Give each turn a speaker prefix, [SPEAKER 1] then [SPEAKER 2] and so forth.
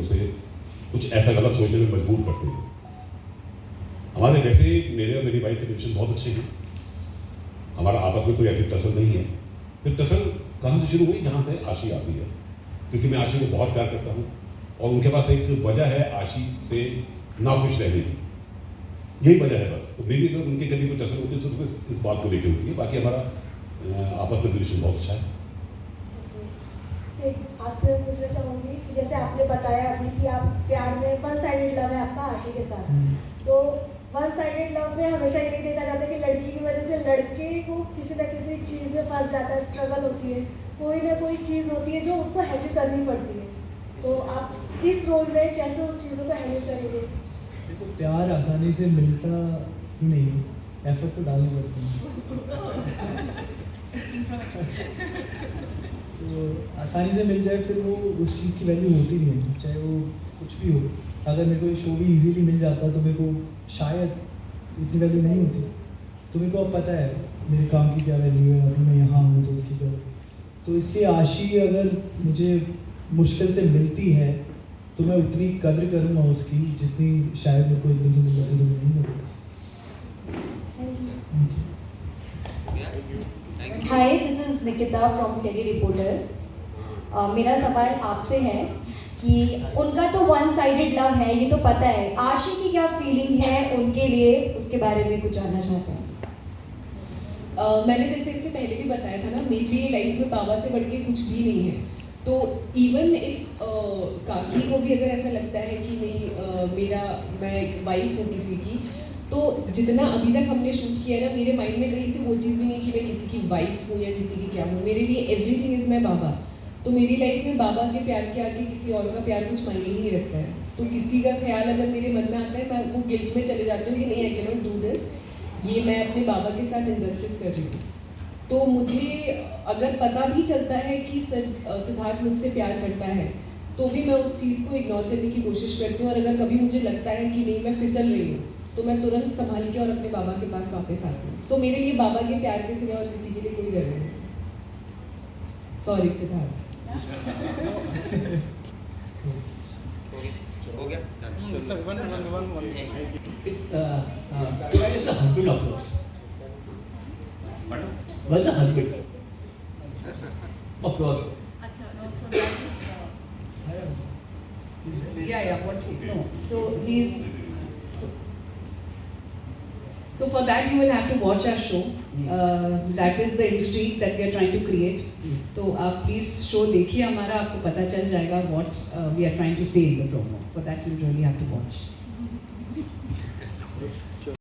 [SPEAKER 1] उसे कुछ ऐसा गलत सोचने में मजबूर करते हैं। हमारे वैसे मेरे और मेरी वाइफ के रिलेशन बहुत अच्छे हैं, हमारा आपस में कोई ऐसी टसल नहीं है। फिर टसल कहाँ से शुरू हुई? जहाँ से आशी आती है, क्योंकि मैं आशी को बहुत प्यार करता हूँ और उनके पास एक वजह है आशी से नाखुश रहने की, यही वजह है बस। तो मेरी अगर उनके कभी कोई टसल होती है तो सिर्फ इस बात को लेकर होती है, बाकी हमारा आपस में रिलेशन बहुत अच्छा है।
[SPEAKER 2] आपसे पूछना चाहूँगी कि जैसे आपने बताया अभी कि आप प्यार में वन साइडेड लव है आपका आशी के साथ, तो वन साइडेड लव में हमेशा ये देखा जाता है कि लड़की की वजह से लड़के को किसी न किसी चीज़ में फंस जाता है, स्ट्रगल होती है, कोई ना कोई चीज़ होती है जो उसको हैंडल करनी पड़ती है। तो आप किस रोल में कैसे उस चीज़ों को हैंडल करेंगे?
[SPEAKER 3] देखो, प्यार आसानी से मिलता ही नहीं है, एफर्ट तो डालने पड़ते हैं। तो आसानी से मिल जाए फिर वो उस चीज़ की वैल्यू होती नहीं है, चाहे वो कुछ भी हो। अगर मेरे को ये शो भी इजीली मिल जाता तो मेरे को शायद इतनी वैल्यू नहीं होती। तो मेरे को अब पता है मेरे काम की क्या वैल्यू है, अभी मैं यहाँ हूँ तो उसकी क्या। तो इसलिए आशी अगर मुझे मुश्किल से मिलती है तो मैं उतनी कद्र करूँगा उसकी जितनी शायद मेरे को एकदम से मिल जाती तो मैं नहीं करता।
[SPEAKER 4] Hi, this is Nikita from tele reporter. मेरा सवाल आपसे है कि उनका तो वन साइडेड लव है, ये तो पता है, आशी की क्या फीलिंग है उनके लिए, उसके बारे में कुछ जानना चाहते हैं।
[SPEAKER 5] मैंने जैसे इससे पहले भी बताया था ना, मेरे लिए लाइफ में बाबा से बढ़ के कुछ भी नहीं है। तो इवन इफ काकी को भी अगर ऐसा लगता है कि नहीं मैं एक वाइफ हूँ किसी की, तो जितना अभी तक हमने शूट किया है ना, मेरे माइंड में कहीं से वो चीज़ भी नहीं कि मैं किसी की वाइफ हूँ या किसी की क्या हूँ। मेरे लिए एवरीथिंग इज़ माई बाबा। तो मेरी लाइफ में बाबा के प्यार के आगे किसी और का प्यार कुछ मायने ही नहीं रखता है। तो किसी का ख्याल अगर मेरे मन में आता है, मैं वो गिल्ट में चले जाती हूँ कि नहीं, I can not do this, ये मैं अपने बाबा के साथ इनजस्टिस कर रही हूँ। तो मुझे अगर पता भी चलता है कि सिद्धार्थ मुझसे प्यार करता है, तो भी मैं उस चीज़ को इग्नोर करने की कोशिश करती हूँ। और अगर कभी मुझे लगता है कि नहीं, मैं फिसल रही हूँ, तो मैं तुरंत संभाल के और अपने बाबा के पास वापस आती हूँ। सो मेरे लिए बाबा के प्यार के सिवा और किसी के लिए कोई ज़रूरत नहीं। सॉरी सिद्धार्थ।
[SPEAKER 6] हो गया?
[SPEAKER 7] Sir, one.
[SPEAKER 6] Where is the husband of yours? Pardon? Where is the husband of yours?
[SPEAKER 5] So that is what he, no. So he's so for that you will have to watch our show. That is the intrigue that we are trying to create. तो आप please show देखिए हमारा, आपको पता चल जाएगा what we are trying to say in the promo. For that you really have to watch.